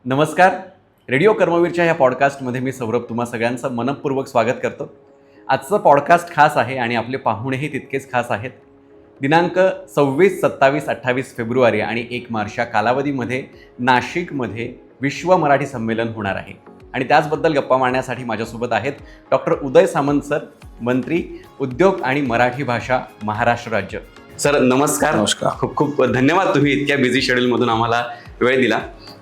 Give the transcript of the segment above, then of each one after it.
नमस्कार. रेडिओ कर्मवीरच्या ह्या पॉडकास्टमध्ये मी सौरभ तुम्हा सगळ्यांचं मनपूर्वक स्वागत करतो. आजचं पॉडकास्ट खास आहे आणि आपले पाहुणेही तितकेच खास आहेत. दिनांक 26, 27, 28 फेब्रुवारी आणि 1 मार्च या कालावधीमध्ये नाशिकमध्ये विश्व मराठी संमेलन होणार आहे आणि त्याचबद्दल गप्पा मारण्यासाठी माझ्यासोबत आहेत डॉक्टर उदय सामंत सर, मंत्री उद्योग आणि मराठी भाषा, महाराष्ट्र राज्य. सर नमस्कार. नमस्कार. खूप खूप धन्यवाद, तुम्ही इतक्या बिझी शेड्यूलमधून आम्हाला वेळ दिला.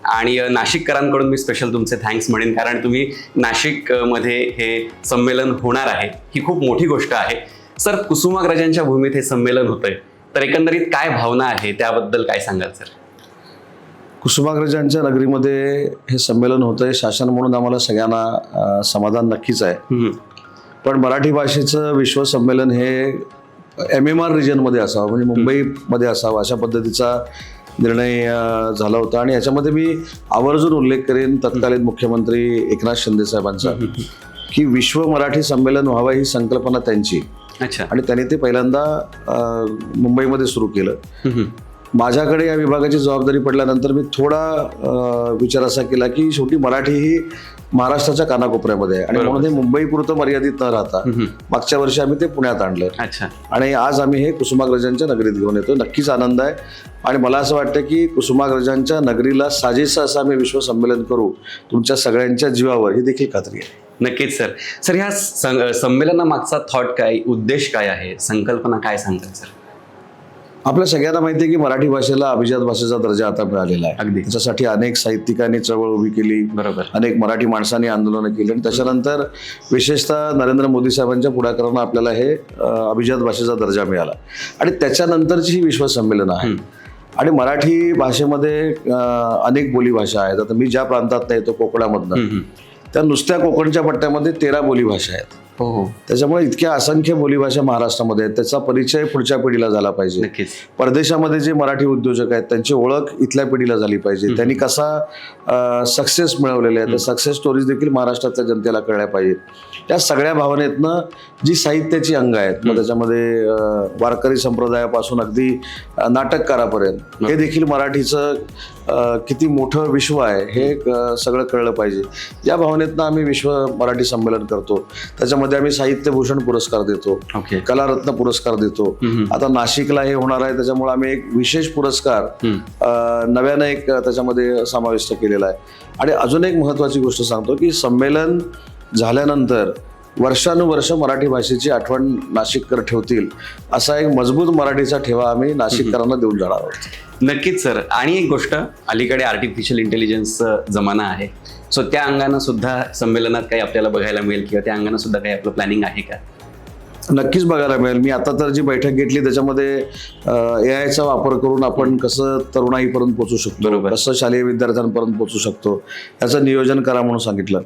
आणि नाशिककरांकडून मी स्पेशल तुमचे थँक्स म्हणेन, कारण तुम्ही नाशिकमध्ये हे संमेलन होणार आहे ही खूप मोठी गोष्ट आहे. सर, कुसुमाग्रजांच्या भूमीत हे संमेलन होतंय, तर एकंदरीत काय भावना आहे त्याबद्दल काय सांगाल सर? कुसुमाग्रजांच्या नगरीमध्ये हे संमेलन होतंय, शासन म्हणून आम्हाला सगळ्यांना समाधान नक्कीच आहे. पण मराठी भाषेचं विश्व संमेलन हे MMR रिजनमध्ये असावं, म्हणजे मुंबईमध्ये असावं अशा पद्धतीचा निर्णय झाला होता. आणि याच्यामध्ये मी आवर्जून उल्लेख करेन तत्कालीन मुख्यमंत्री एकनाथ शिंदे साहेबांचा, की विश्व मराठी संमेलन व्हावं ही संकल्पना त्यांची. अच्छा. आणि त्यांनी ते पहिल्यांदा मुंबईमध्ये सुरू केलं. माझ्याकडे या विभागाची जबाबदारी पडल्यानंतर मी थोडा विचार असा केला की शेवटी मराठी ही महाराष्ट्राच्या कानाकोपऱ्यामध्ये आहे आणि म्हणून हे मुंबईपुरतं मर्यादित न राहता मागच्या वर्षी आम्ही ते पुण्यात आणलं. अच्छा. आणि आज आम्ही हे कुसुमाग्रजांच्या नगरीत घेऊन येतो. नक्कीच आनंद आहे आणि मला असं वाटतं की कुसुमाग्रजांच्या नगरीला साजेसं असं आम्ही विश्व संमेलन करू तुमच्या सगळ्यांच्या जीवावर, ही देखील खात्री आहे. नक्कीच सर. सर, ह्या संमेलनामागचा थॉट काय, उद्देश काय आहे, संकल्पना काय सांगतात सर? आपल्या सगळ्यांना माहिती आहे की मराठी भाषेला अभिजात भाषेचा दर्जा आता मिळालेला आहे. अगदी. त्याच्यासाठी अनेक साहित्यिकांनी चळवळ उभी केली, बरोबर, अनेक मराठी माणसांनी आंदोलनं केली आणि त्याच्यानंतर विशेषतः नरेंद्र मोदी साहेबांच्या पुढाकारानं आपल्याला हे अभिजात भाषेचा दर्जा मिळाला. आणि त्याच्यानंतरची ही विश्व संमेलन आहे. आणि मराठी भाषेमध्ये अनेक बोलीभाषा आहेत. आता मी ज्या प्रांतात येतो कोकणामधनं, त्या नुसत्या कोकणच्या पट्ट्यामध्ये 13 बोलीभाषा आहेत. हो. त्याच्यामुळे इतक्या असंख्य बोलीभाषा महाराष्ट्रामध्ये आहेत, त्याचा परिचय पुढच्या पिढीला झाला पाहिजे. नक्कीच. परदेशामध्ये जे मराठी उद्योजक आहेत त्यांची ओळख इथल्या पिढीला झाली पाहिजे. त्यांनी कसा सक्सेस मिळवलेले आहे, त्या सक्सेस स्टोरीज देखील महाराष्ट्रातल्या जनतेला कळल्या पाहिजेत. त्या सगळ्या भावनेतनं जी साहित्याची अंग आहेत, मग त्याच्यामध्ये वारकरी संप्रदायापासून अगदी नाटककारापर्यंत हे देखील मराठीचं किती मोठं विश्व आहे हे सगळं कळलं पाहिजे. या भावनेतनं आम्ही विश्व मराठी संमेलन करतो. त्याच्यामध्ये आम्ही साहित्यभूषण पुरस्कार देतो, कलारत्न पुरस्कार देतो. आता नाशिकला हे होणार आहे त्याच्यामुळे आम्ही एक विशेष पुरस्कार नव्यानं एक त्याच्यामध्ये समाविष्ट केलेला आहे. आणि अजून एक महत्वाची गोष्ट सांगतो की संमेलन झाल्यानंतर वर्षानुवर्ष मराठी भाषेची आठवण नाशिककर ठेवतील असा एक मजबूत मराठीचा ठेवा आम्ही नाशिककरांना देऊन जाणार आहोत. नक्कीच सर. आणि एक गोष्ट, अलीकडे आर्टिफिशियल इंटेलिजन्सचा जमाना आहे, सो त्या अंगानं सुद्धा संमेलनात काही आपल्याला बघायला मिळेल किंवा त्या अंगानं सुद्धा काही आपलं प्लॅनिंग आहे का? नक्कीच बघायला मिळेल. मी आता तर जी बैठक घेतली त्याच्यामध्ये AI चा वापर करून आपण कसं तरुणाईपर्यंत पोहोचू शकतो, कसं शालेय विद्यार्थ्यांपर्यंत पोहोचू शकतो याचं नियोजन करा म्हणून सांगितलं.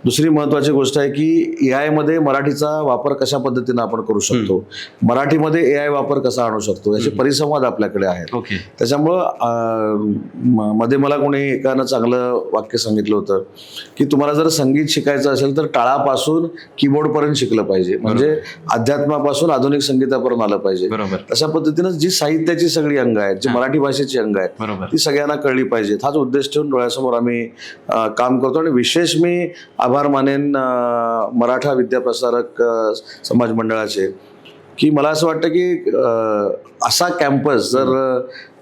दुसरी महत्वाची गोष्ट आहे की AI मध्ये मराठीचा वापर कशा पद्धतीनं आपण करू शकतो, मराठीमध्ये AI वापर कसा आणू शकतो याचे परिसंवाद आपल्याकडे आहेत. त्याच्यामुळं मध्ये मला कोणी एकानं चांगलं वाक्य सांगितलं होतं की तुम्हाला जर संगीत शिकायचं असेल तर टाळापासून कीबोर्डपर्यंत शिकलं पाहिजे, म्हणजे अध्यात्मापासून आधुनिक संगीतापर्यंत आलं पाहिजे. तशा पद्धतीनं जी साहित्याची सगळी अंग आहेत, जी मराठी भाषेची अंग आहेत, ती सगळ्यांना कळली पाहिजेत. हाच उद्देश ठेवून डोळ्यासमोर आम्ही काम करतो. आणि विशेष मी आभार मानेन मराठा विद्याप्रसारक समाज मंडळाचे, की मला असं वाटतं की असा कॅम्पस जर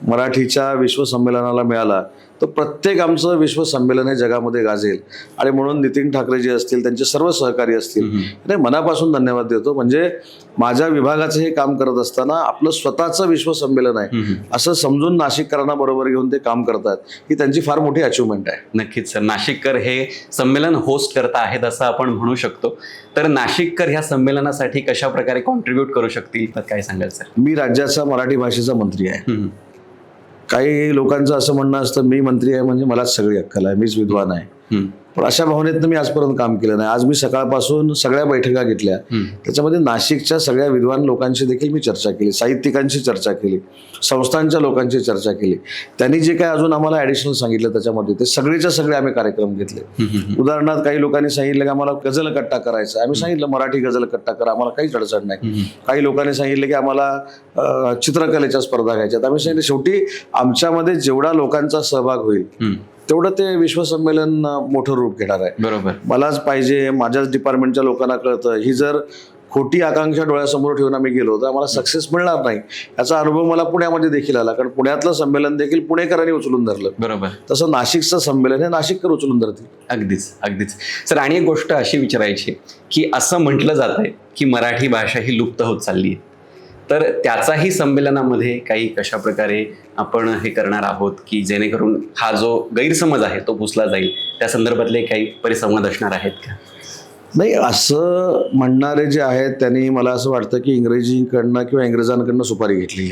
मराठीच्या विश्व संमेलनाला मिळाला तर प्रत्येक आमचं विश्व संमेलन हे जगामध्ये गाजेल. आणि म्हणून नितीन ठाकरे जे असतील, त्यांचे सर्व सहकारी असतील, ते मनापासून धन्यवाद देतो. म्हणजे माझ्या विभागाचं हे काम करत असताना आपलं स्वतःचं विश्व संमेलन आहे असं समजून नाशिककरांना बरोबर घेऊन ते काम करतात, ही त्यांची फार मोठी अचिव्हमेंट आहे. नक्कीच सर. नाशिककर हे संमेलन होस्ट करता आहेत असं आपण म्हणू शकतो. तर नाशिककर ह्या संमेलनासाठी कशा प्रकारे कॉन्ट्रीब्यूट करू शकतील तर काय सांगाल सर? मी राज्याचा मराठी भाषेचा मंत्री आहे. काही लोकांचं असं म्हणणं असतं मी मंत्री आहे म्हणजे मलाच सगळी अक्कल आहे, मीच विद्वान आहे. पण अशा भावनेतनं मी आजपर्यंत काम केलं नाही. आज मी सकाळपासून सगळ्या बैठका घेतल्या, त्याच्यामध्ये नाशिकच्या सगळ्या विद्वान लोकांशी देखील मी चर्चा केली, साहित्यिकांशी चर्चा केली, संस्थांच्या लोकांची चर्चा केली. त्यांनी जे काय अजून आम्हाला ॲडिशनल सांगितलं त्याच्यामध्ये ते सगळेच्या सगळे आम्ही कार्यक्रम घेतले. उदाहरणार्थ काही लोकांनी सांगितलं की आम्हाला गझल कट्टा करायचा, आम्ही सांगितलं मराठी गझल कट्टा करा, आम्हाला काहीच अडचण नाही. काही लोकांनी सांगितलं की आम्हाला चित्रकलेच्या स्पर्धा घ्यायच्यात, आम्ही सांगितलं शेवटी आमच्यामध्ये जेवढा लोकांचा सहभाग होईल तेवढं ते विश्वसंमेलन मोठं रूप घेणार आहे. बरोबर. मलाच पाहिजे, माझ्याच डिपार्टमेंटच्या लोकांना कळतं, ही जर खोटी आकांक्षा डोळ्यासमोर ठेवून आम्ही गेलो तर आम्हाला सक्सेस मिळणार नाही. याचा अनुभव मला पुण्यामध्ये देखील आला, कारण पुण्यातलं संमेलन देखील पुणेकरांनी उचलून धरलं. बरोबर. तसं नाशिकचं संमेलन हे नाशिककर उचलून धरतील. अगदीच अगदीच. सर, आणि एक गोष्ट अशी विचारायची की असं म्हटलं जात आहे की मराठी भाषा ही लुप्त होत चालली आहे, तर त्याचाही संमेलनामध्ये काही कशा प्रकारे आपण हे करणार आहोत की जेणेकरून हा जो गैरसमज आहे तो पुसला जाईल, त्या संदर्भातले काही परिसंवाद असणार आहेत का? नाही, असं म्हणणारे जे आहेत त्यांनी मला असं वाटतं की इंग्रजीकडनं किंवा इंग्रजांकडनं सुपारी घेतली.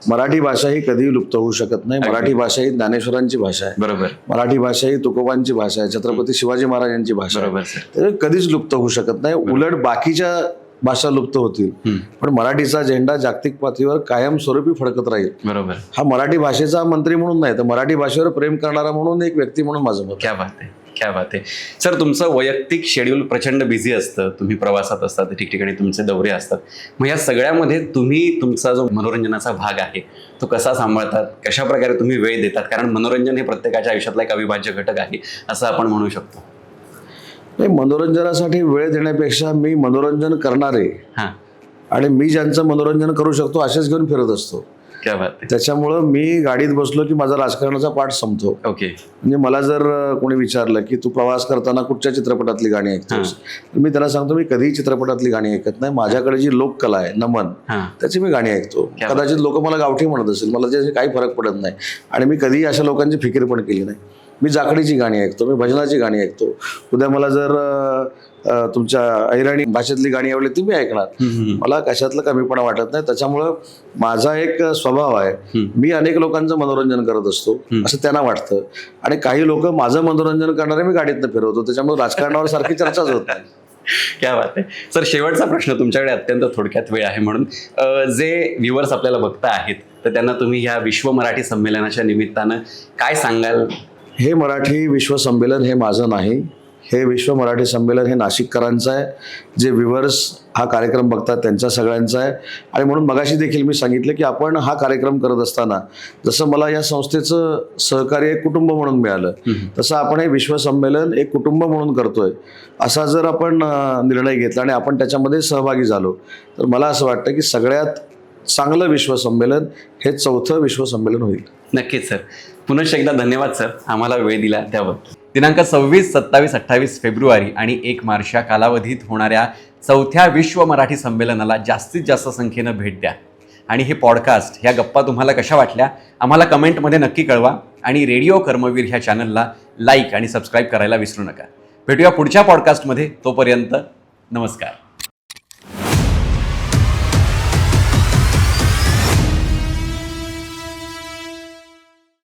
मराठी भाषा ही कधीही लुप्त होऊ शकत नाही. मराठी भाषा ही ज्ञानेश्वरांची भाषा आहे. बरोबर. मराठी भाषा ही तुकोबांची भाषा आहे, छत्रपती शिवाजी महाराजांची भाषा आहे. बरोबर. कधीच लुप्त होऊ शकत नाही. उलट बाकीच्या भाषा लुप्त होतील, पण मराठीचा झेंडा जागतिक पातळीवर कायमस्वरूपी फडकत राहील. बरोबर. हा मराठी भाषेचा मंत्री म्हणून नाही, तर मराठी भाषेवर प्रेम करणारा म्हणून एक व्यक्ती म्हणून माझं मत. क्या बात आहे, क्या बात आहे. सर, तुमचं वैयक्तिक शेड्यूल प्रचंड बिझी असतं, तुम्ही प्रवासात असतात, ठिकठिकाणी तुमचे दौरे असतात, मग या सगळ्यामध्ये तुम्ही तुमचा जो मनोरंजनाचा भाग आहे तो कसा सांभाळतात, कशा प्रकारे तुम्ही वेळ देतात? कारण मनोरंजन हे प्रत्येकाच्या आयुष्यातला एक अविभाज्य घटक आहे असं आपण म्हणू शकतो. नाही, मनोरंजनासाठी वेळ देण्यापेक्षा मी मनोरंजन करणारे आणि मी ज्यांचं मनोरंजन करू शकतो असेच घेऊन फिरत असतो. क्या बात आहे. त्याच्यामुळं मी गाडीत बसलो की माझा राजकारणाचा पाठ संपतो. ओके. म्हणजे मला जर कोणी विचारलं की तू प्रवास करताना कुठच्या चित्रपटातली गाणी ऐकतोस, तर मी त्याला सांगतो मी कधीही चित्रपटातली गाणी ऐकत नाही. माझ्याकडे जी लोककला आहे, नमन, त्याची मी गाणी ऐकतो. कदाचित लोक मला गावठी म्हणत असेल, मला त्याचे काही फरक पडत नाही आणि मी कधीही अशा लोकांची फिकीर पण केली नाही. मी जाखडीची गाणी ऐकतो, मी भजनाची गाणी ऐकतो. उद्या मला जर तुमच्या अहिराणी भाषेतली गाणी आवडली ती मी ऐकणार. मला कशातलं कमीपणा वाटत नाही. त्याच्यामुळं माझा एक स्वभाव आहे, मी अनेक लोकांचं मनोरंजन करत असतो असं त्यांना वाटतं आणि काही लोक माझं मनोरंजन करणारे मी गाडीतनं फिरवतो. त्याच्यामुळे राजकारणावर सारखी चर्चाच होत नाही. क्या बात आहे. सर, शेवटचा प्रश्न तुमच्याकडे अत्यंत थोडक्यात वेळ आहे म्हणून, जे व्ह्युअर्स आपल्याला बघता आहेत तर त्यांना तुम्ही ह्या विश्व मराठी संमेलनाच्या निमित्तानं काय सांगाल? हे मराठी विश्व संमेलन हे माझं नाही, हे विश्व मराठी संमेलन हे नाशिककरांचं आहे. जे व्ह्युअर्स हा कार्यक्रम बघतात त्यांच्या सगळ्यांचा आहे. आणि म्हणून मगाशी देखील मी सांगितलं की आपण हा कार्यक्रम करत असताना जसं मला या संस्थेचं सहकार्य एक कुटुंब म्हणून मिळालं, तसं आपण हे विश्व संमेलन एक कुटुंब म्हणून करतोय. असा जर आपण निर्णय घेतला आणि आपण त्याच्यामध्ये सहभागी झालो तर मला असं वाटतं की सगळ्यात चांगलं विश्व संमेलन हे 4थं विश्व संमेलन होईल. नक्कीच सर. पुनश्च एकदा धन्यवाद सर, आम्हाला वेळ दिला त्याबद्दल. दिनांक 26, 27, 28 फेब्रुवारी आणि 1 मार्च या कालावधीत होणाऱ्या 4थ्या विश्व मराठी संमेलनाला जास्तीत जास्त संख्येनं भेट द्या. आणि हे पॉडकास्ट, ह्या गप्पा तुम्हाला कशा वाटल्या आम्हाला कमेंटमध्ये नक्की कळवा. आणि रेडिओ कर्मवीर ह्या चॅनलला लाईक आणि सबस्क्राईब करायला विसरू नका. भेटूया पुढच्या पॉडकास्टमध्ये. तोपर्यंत नमस्कार.